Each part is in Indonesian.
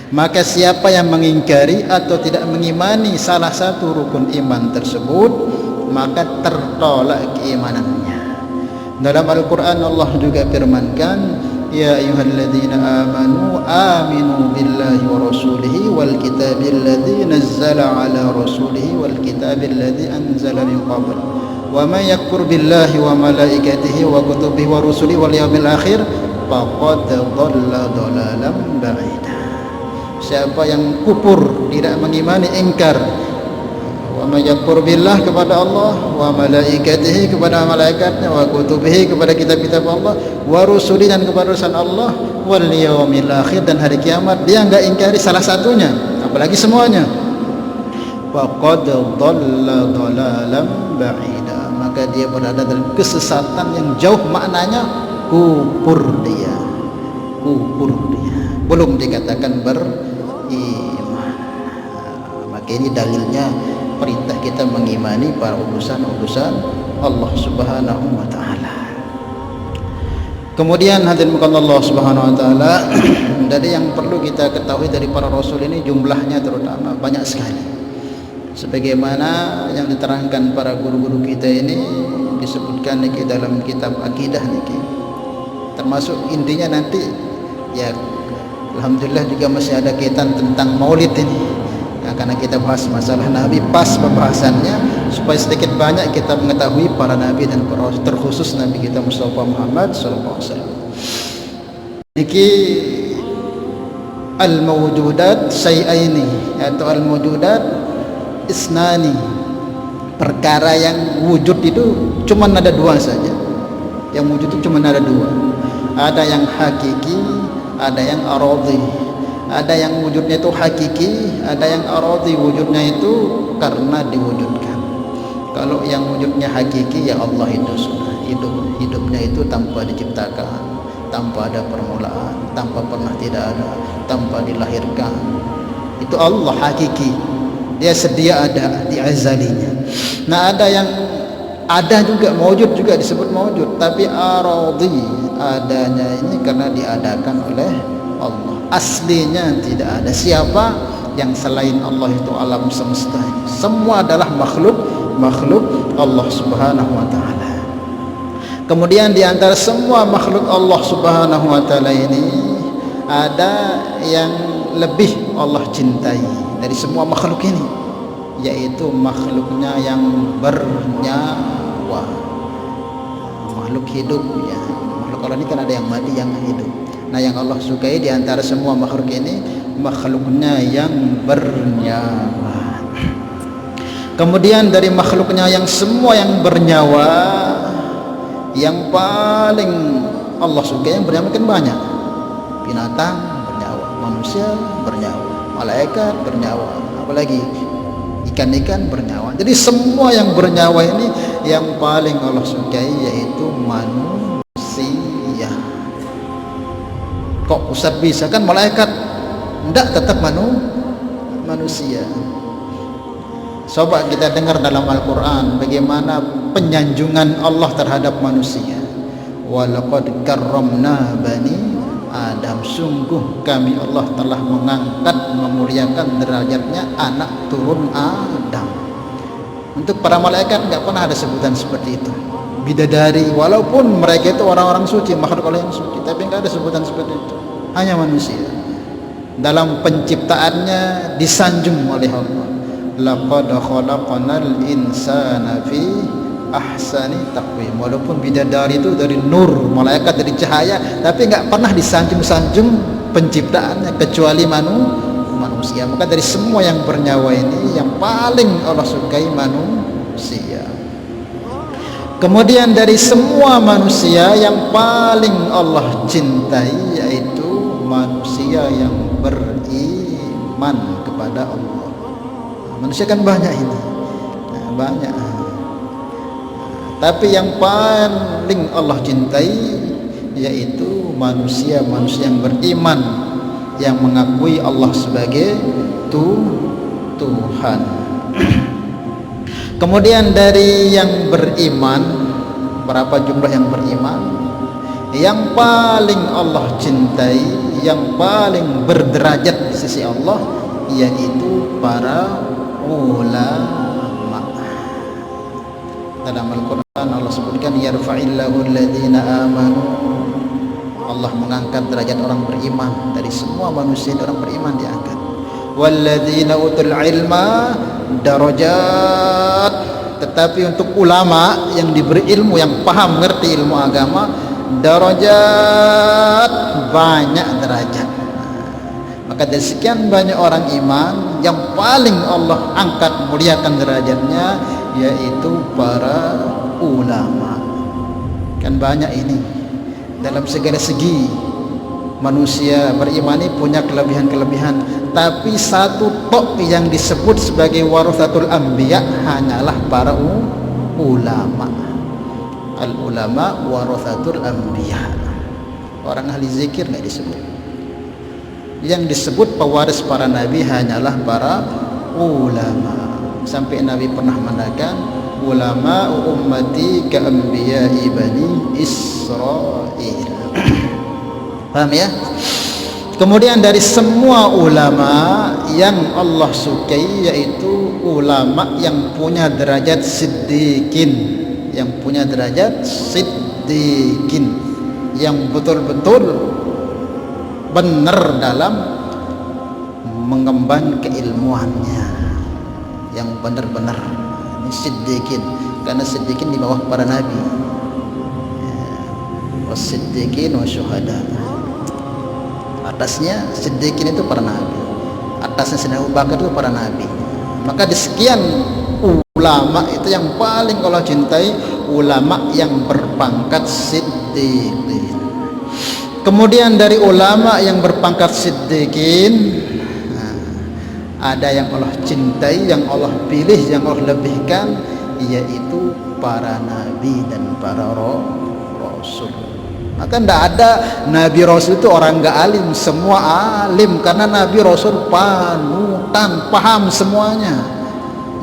Maka siapa yang mengingkari atau tidak mengimani salah satu rukun iman tersebut, maka tertolak keimanannya. Dalam Al-Quran Allah juga firmankan, ya ayyuhalladzina amanu aminu billahi wa rasulihi wal kitabil ladzi nazzala ala rasulihi wal kitabil ladzi anzala min qabl wa may yakfur billahi wa malaikatihi wa kutubihi wa rusulihi wal yawmil akhir faqad dhalla dhalalan ba'ida. Siapa yang kufur, tidak mengimani, ingkar, wa may yakfur billah kepada Allah, wa malaikatihi kepada malaikatnya, wa kutubihi kepada kitab-kitab Allah, wa rusuli dan kepada urusan Allah, wal yaumil akhir dan hari kiamat, dia enggak ingkari salah satunya apalagi semuanya, faqad dhalla dhalalan ba'ida, maka dia berada dalam kesesatan yang jauh. Maknanya kufur dia, belum dikatakan beriman. Maka ini dalilnya perintah kita mengimani para utusan-utusan Allah Subhanahu wa taala. Kemudian hadirin Allah Subhanahu wa taala, dari yang perlu kita ketahui dari para rasul ini jumlahnya terutama banyak sekali. Sebagaimana yang diterangkan para guru-guru kita ini, disebutkan niki dalam kitab akidah niki. Termasuk intinya nanti ya alhamdulillah juga masih ada kaitan tentang maulid ini. Karena kita bahas masalah Nabi, pas pembahasannya supaya sedikit banyak kita mengetahui para Nabi dan para Rasul, terkhusus Nabi kita Mustafa Muhammad SAW. Niki al-mawjudat syai'aini atau al-mawjudat isnani, perkara yang wujud itu cuma ada dua saja. Yang wujud itu cuma ada dua, ada yang hakiki, ada yang aradhi. Ada yang wujudnya itu hakiki, ada yang aradhi, wujudnya itu karena diwujudkan. Kalau yang wujudnya hakiki, ya Allah itu sudah hidupnya itu tanpa diciptakan, tanpa ada permulaan, tanpa pernah tidak ada, tanpa dilahirkan. Itu Allah hakiki, dia sedia ada di azalinya. Nah ada yang ada juga, mewujud juga disebut mewujud, tapi aradhi, adanya ini karena diadakan oleh Allah. Aslinya tidak ada. Siapa yang selain Allah itu alam semesta ini semua adalah makhluk Allah Subhanahu wa taala. Kemudian di antara semua makhluk Allah Subhanahu wa taala ini ada yang lebih Allah cintai dari semua makhluk ini, yaitu makhluknya yang bernyawa, makhluk hidup ya. Makhluk Allah ini kan ada yang mati, yang hidup. Nah yang Allah sukai di antara semua makhluk ini, makhluknya yang bernyawa. Kemudian dari makhluknya yang semua yang bernyawa, yang paling Allah sukai yang bernyawa kan banyak. Binatang bernyawa, manusia bernyawa, malaikat bernyawa, apalagi ikan-ikan bernyawa. Jadi semua yang bernyawa ini yang paling Allah sukai yaitu manusia. Kok Ustaz bisa, kan malaikat enggak, tetap manusia. Coba kita dengar dalam Al-Quran bagaimana penyanjungan Allah terhadap manusia. Walaqad karramna bani Adam, sungguh kami Allah telah mengangkat, memuliakan derajatnya anak turun Adam. Untuk para malaikat enggak pernah ada sebutan seperti itu. Bidadari, walaupun mereka itu orang-orang suci, makhluk Allah yang suci, tapi enggak ada sebutan seperti itu. Hanya manusia dalam penciptaannya disanjung oleh Allah. Laqad khalaqnal insana fi ahsani taqwim. Walaupun bidadari itu dari nur, malaikat dari cahaya, tapi enggak pernah disanjung-sanjung penciptaannya kecuali manusia. Maka dari semua yang bernyawa ini yang paling Allah sukai manusia. Kemudian dari semua manusia yang paling Allah cintai yaitu manusia yang beriman kepada Allah. Manusia kan banyak ini, banyak. Tapi yang paling Allah cintai yaitu manusia-manusia yang beriman, yang mengakui Allah sebagai Tuhan. Kemudian dari yang beriman, berapa jumlah yang beriman? Yang paling Allah cintai, yang paling berderajat sisi Allah, yaitu para ulama. Dalam Al-Quran Allah sebutkan yarfa'illahu alladhina amanu, Allah mengangkat derajat orang beriman. Dari semua manusia orang beriman diangkat. Walladzina utul ilma darajat, tetapi untuk ulama yang diberi ilmu, yang paham mengerti ilmu agama, darajat, banyak derajat. Maka dari sekian banyak orang iman, yang paling Allah angkat muliakan derajatnya yaitu para ulama. Kan banyak ini, dalam segala segi manusia beriman ini punya kelebihan-kelebihan, tapi satu tok yang disebut sebagai warathatul anbiya hanyalah para ulama. Al ulama warathatul anbiya. Orang ahli zikir nggak disebut. Yang disebut pewaris para nabi hanyalah para ulama. Sampai Nabi pernah mengatakan, ulama ummati ka anbiya'i bani Israil. Paham ya? Kemudian dari semua ulama yang Allah sukai, yaitu ulama yang punya derajat siddiqin, yang punya derajat siddiqin, yang betul-betul benar dalam mengemban keilmuannya, yang benar-benar. Ini siddiqin, karena siddiqin di bawah para nabi, was-siddiqin wa syuhada. Atasnya siddiqin itu para nabi, atasnya Sayyidina Abu Bakar itu para nabi. Maka di sekian ulama itu yang paling Allah cintai ulama yang berpangkat siddiqin. Kemudian dari ulama yang berpangkat siddiqin, ada yang Allah cintai, yang Allah pilih, yang Allah lebihkan, yaitu para nabi dan para rasul. Maka tidak ada nabi rasul itu orang nggak alim, semua alim, karena nabi rasul panutan, paham semuanya.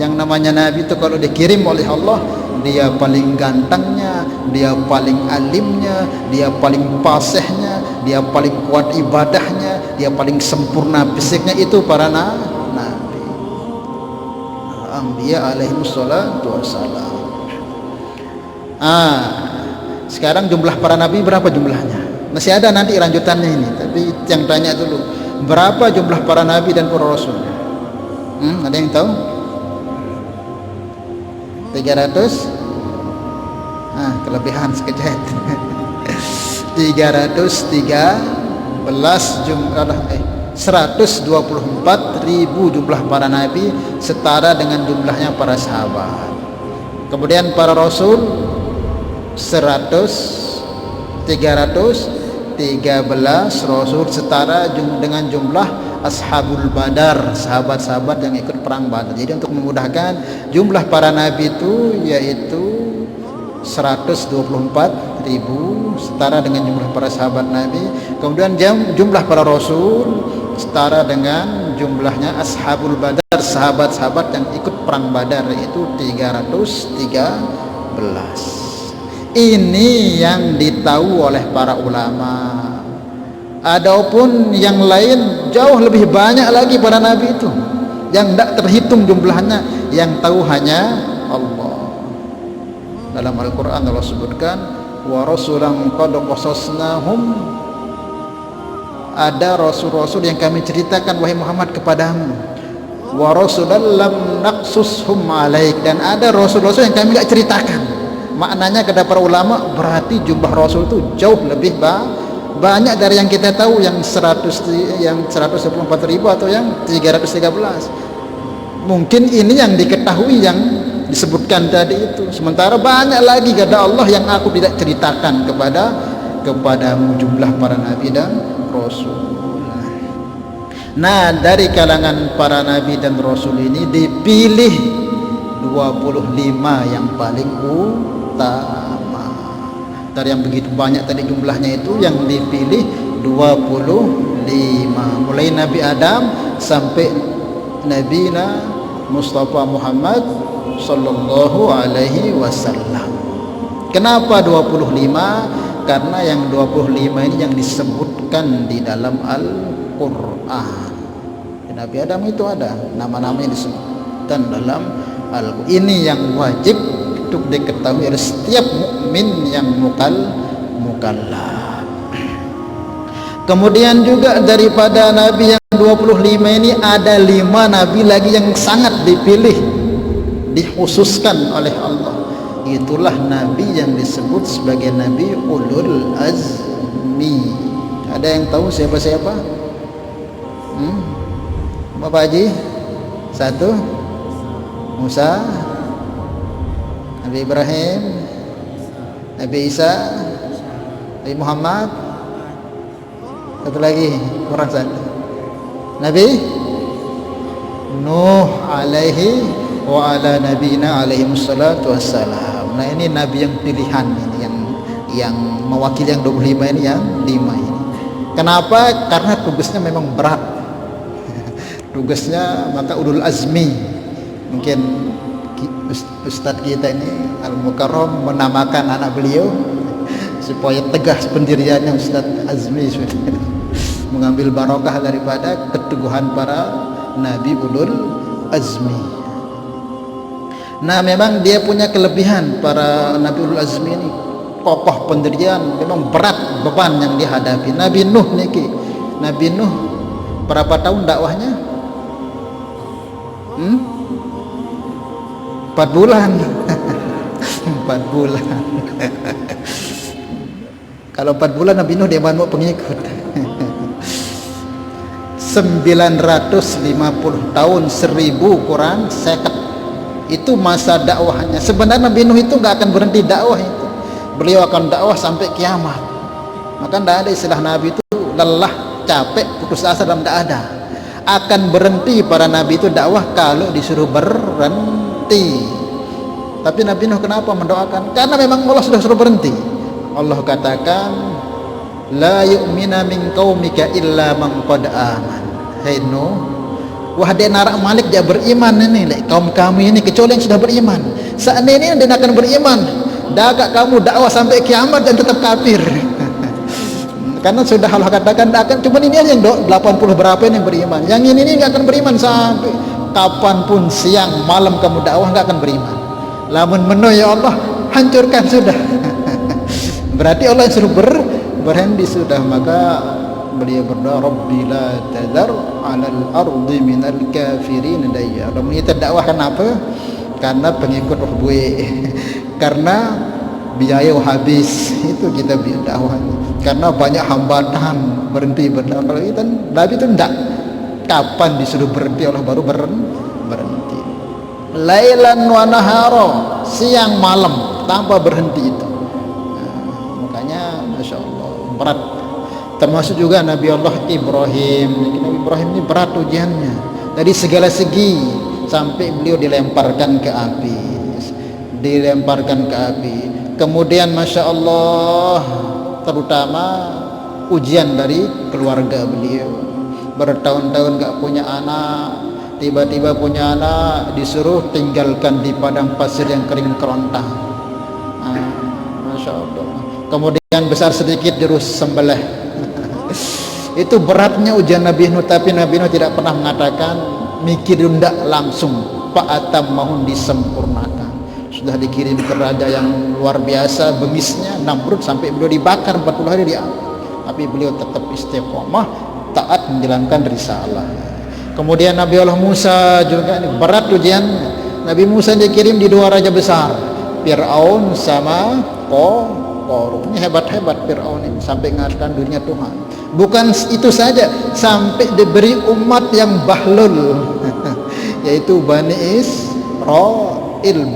Yang namanya nabi itu kalau dikirim oleh Allah, dia paling gantengnya, dia paling alimnya, dia paling fasihnya, dia paling kuat ibadahnya, dia paling sempurna fisiknya, itu para nabi. Anbiya alaihi wassalatu wassalam. Sekarang jumlah para nabi berapa jumlahnya? Masih ada nanti lanjutannya ini, tapi yang tanya dulu, berapa jumlah para nabi dan para rasul? Ada yang tahu? 300? Kelebihan sekejap. 313 jumlah 124.000 jumlah para nabi, setara dengan jumlahnya para sahabat. Kemudian para rasul 313 rasul, setara dengan jumlah ashabul badar, sahabat-sahabat yang ikut perang Badar. Jadi untuk memudahkan, jumlah para nabi itu yaitu 124.000, setara dengan jumlah para sahabat nabi. Kemudian jumlah para rasul setara dengan jumlahnya ashabul badar, sahabat-sahabat yang ikut perang Badar, yaitu 313. Ini yang ditahu oleh para ulama. Adapun yang lain jauh lebih banyak lagi para nabi itu, yang tidak terhitung jumlahnya, yang tahu hanya Allah. Dalam Al-Quran Allah sebutkan, wa rasulan qad qasasnahum, ada rasul-rasul yang kami ceritakan wahai Muhammad kepadamu, wa rasulan lam naqsushum alaik, dan ada rasul-rasul yang kami enggak ceritakan. Maknanya kata para ulama, berarti jumlah rasul itu jauh lebih banyak dari yang kita tahu, yang 124.000 atau yang 313. Mungkin ini yang diketahui, yang disebutkan tadi itu. Sementara banyak lagi kata Allah yang aku tidak ceritakan kepadamu jumlah para nabi dan rasul. Nah, dari kalangan para nabi dan rasul ini dipilih 25 yang paling utama. Dari yang begitu banyak tadi jumlahnya itu, yang dipilih 25, mulai Nabi Adam sampai Nabi Mustafa Muhammad sallallahu alaihi wasallam. Kenapa 25? Karena yang 25 ini yang disebutkan di dalam Al-Quran. Nabi Adam itu ada nama-namanya disebutkan dalam Al-Quran. Ini yang wajib untuk diketahui oleh setiap mukmin yang mukallaf. Kemudian juga daripada Nabi yang 25 ini ada 5 Nabi lagi yang sangat dipilih, dikhususkan oleh Allah. Itulah Nabi yang disebut sebagai Nabi Ulul Azmi. Ada yang tahu siapa-siapa? Bapak Haji? 1 Musa, Nabi Ibrahim, Nabi Isa, Nabi Muhammad. Satu lagi, kurang 1. Nabi Nuh alaihi wa ala nabiyina alaihi wassalatu wassalam. Nah, ini nabi yang pilihan ini, yang mewakili yang 25 ini, yang 5 ini. Kenapa? Karena tugasnya memang berat. Tugasnya maka ulul azmi. Mungkin Ustadz kita ini Al-Mukarram menamakan anak beliau supaya tegas pendiriannya, Ustadz Azmi, mengambil barokah daripada keteguhan para Nabi Ulul Azmi. Nah, memang dia punya kelebihan para Nabi Ulul Azmi ini, kokoh pendirian, memang berat beban yang dihadapi. Nabi Nuh niki, Nabi Nuh berapa tahun dakwahnya? 4 bulan. 4 bulan. Kalau 4 bulan Nabi Nuh dia mau pengikut. 950 tahun, 1000 kurang 50. Itu masa dakwahnya. Sebenarnya Nabi Nuh itu nggak akan berhenti dakwah itu. Beliau akan dakwah sampai kiamat. Maka tidak ada istilah Nabi itu lelah, capek, putus asa, dan tidak ada. Akan berhenti para Nabi itu dakwah kalau disuruh berhenti. Tapi Nabi Nuh kenapa mendoakan? Karena memang Allah sudah suruh berhenti. Allah katakan, la yu'mina min qaumika illa man qad aman. Hai Nuh, wahai narak malik dia beriman ini, kaum kami ini, kecuali yang sudah beriman. Seandainya dia akan beriman, dagak kamu dakwah sampai kiamat dan tetap kafir. Karena sudah Allah katakan akan, cuma ini aja yang 80 berapa ini yang beriman. Yang ini nggak akan beriman sampai kapanpun, siang malam kamu dakwah nggak akan beriman. Lamun meno ya Allah, hancurkan sudah. Berarti Allah yang suruh berhenti sudah. Maka beliau berdoa, Rabbi la tadhar 'alal ardi minal kafirin dayyara. Kita dakwah kenapa? Karena pengikut gue. Karena biaya habis, itu kita dakwah. Karena banyak hambatan, berhenti berdakwah. Kalau kita Nabi itu enggak. Kapan disuruh berhenti Allah baru berhenti. Lailan wa nahara, siang malam tanpa berhenti itu. Makanya Masya Allah berat. Termasuk juga Nabi Allah Ibrahim. Nabi Ibrahim ini berat ujiannya dari segala segi, sampai beliau dilemparkan ke api. Kemudian Masya Allah, terutama ujian dari keluarga beliau. Bertahun-tahun gak punya anak, tiba-tiba punya anak, disuruh tinggalkan di padang pasir yang kering kerontang. Masya Allah. Kemudian besar sedikit dirus sembelih. Itu beratnya ujian Nabi Nuh. Tapi Nabi Nuh tidak pernah mengatakan mikir ndak, langsung Pak Atam mohon disempurnakan. Sudah dikirim ke raja yang luar biasa bengisnya, Namrud, sampai beliau dibakar 40 hari di api. Tapi beliau tetap istiqomah, taat menjalankan risalah. Kemudian Nabi Allah Musa juga ini berat ujiannya. Nabi Musa dikirim di 2 raja besar, Fir'aun sama Qarun. Ini hebat-hebat Fir'aun ini, sampai mengatakan dirinya Tuhan. Bukan itu saja, sampai diberi umat yang bahlul, yaitu Bani Israil.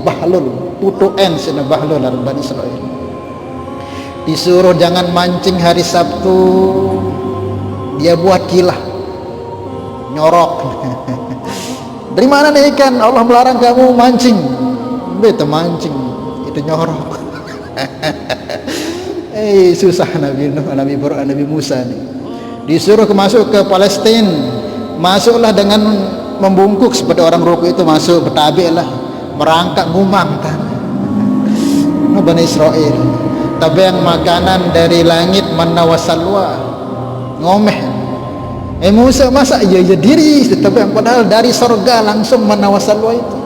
Bahlul, putu sena bahlul dari Bani Israil. Disuruh jangan mancing hari Sabtu, dia buat kilah, nyorok. Dari mana nih ikan? Allah melarang kamu mancing. Beta mancing, itu nyorok. Susah Nabi Nuh, Nabi Musa nih. Disuruh masuk ke Palestina, masuklah dengan membungkuk seperti orang ruku itu, masuk bertabik lah, merangkak ngumang kan. Bani Israel. Tapi yang makanan dari langit, manna wa salwa, ngomeh. Musa masa iya diri, tetapi padahal dari sorga langsung menawasal itu,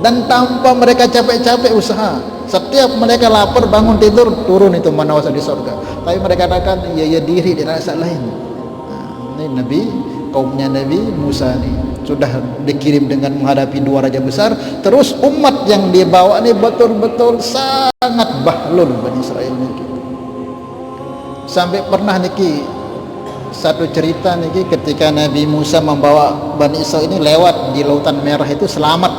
dan tanpa mereka capek-capek usaha. Setiap mereka lapar bangun tidur turun itu menawasal di sorga, tapi mereka katakan iya diri di rasa lain. Ini Nabi, kaumnya Nabi Musa nih sudah dikirim dengan menghadapi dua raja besar, terus umat yang dibawa nih betul-betul sangat bahlul Bani Israel niki. Sampai pernah niki satu cerita niki ketika Nabi Musa membawa Bani Israel ini lewat di Lautan Merah itu selamat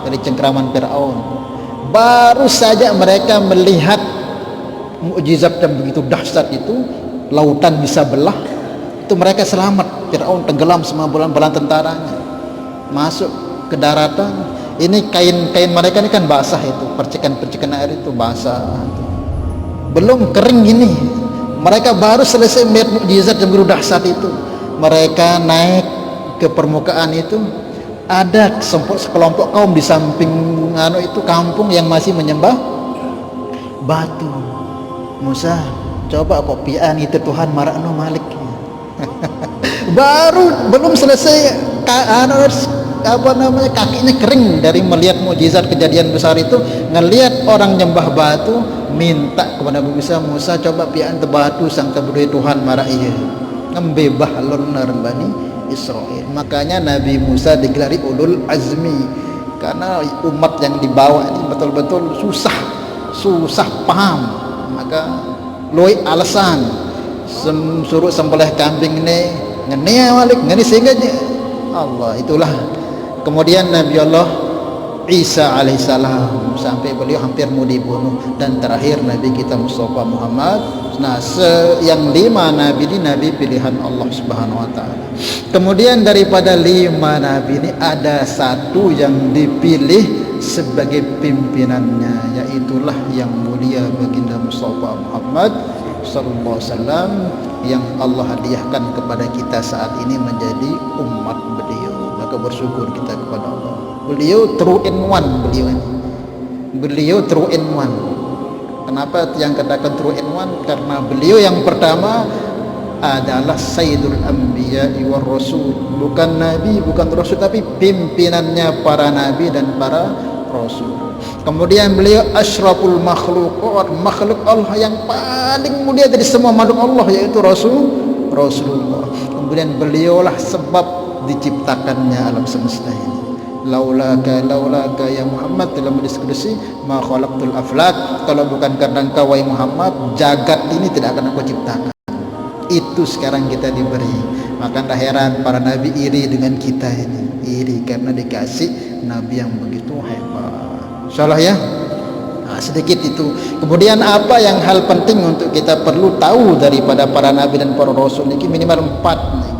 dari cengkraman Firaun. Baru saja mereka melihat mukjizat yang begitu dahsyat itu, lautan bisa belah, itu mereka selamat. Firaun tenggelam semua bala tentaranya, masuk ke daratan. Ini kain-kain mereka ini kan basah, itu percikan-percikan air itu basah, belum kering gini. Mereka baru selesai melihat mukjizat yang begitu dahsyat itu, mereka naik ke permukaan itu. Ada sekelompok kaum di samping itu kampung yang masih menyembah batu. Musa, coba kopian itu Tuhan marakno malik. Baru belum selesai kakinya kering dari melihat mukjizat kejadian besar itu, ngelihat orang nyembah batu, minta kepada Musa, coba pian te batu sang kebudaya Tuhan marak iya ngembebah lonar Bani Israel. Makanya Nabi Musa digelari ulul azmi, karena umat yang dibawa ini betul-betul susah paham. Maka loi alasan suruh sembelih kambing ini ngene malik ngene sehingga Allah itulah. Kemudian Nabi Allah Isa alaihissalam sampai beliau hampir mau dibunuh, dan terakhir Nabi kita Mustafa Muhammad. Nah, yang 5 nabi ini nabi pilihan Allah Subhanahu wa taala. Kemudian daripada 5 nabi ini ada satu yang dipilih sebagai pimpinannya, yaitulah yang mulia baginda Mustafa Muhammad sallallahu alaihi wasallam, yang Allah hadiahkan kepada kita saat ini menjadi umat beliau. Maka bersyukur kita kepada Allah. Beliau true in one, beliau true in one. Kenapa yang katakan true in one? Karena beliau yang pertama adalah Sayyidul Anbiya war Rasul, bukan nabi, bukan rasul, tapi pimpinannya para nabi dan para rasul. Kemudian beliau asyraful makhluk Allah, yang paling mulia dari semua makhluk Allah, yaitu Rasulullah. Kemudian beliaulah sebab diciptakannya alam semesta ini. Laulaka ya Muhammad, dalam diskusi ma khalaqtul aflak, kalau bukan karena engkau wahai Muhammad, jagat ini tidak akan aku ciptakan. Itu sekarang kita diberi. Maka tak heran para nabi iri dengan kita ini, iri karena dikasih nabi yang begitu hebat. Insyaallah ya. Nah, sedikit itu. Kemudian apa yang hal penting untuk kita perlu tahu daripada para nabi dan para rasul ini, minimal 4 nih.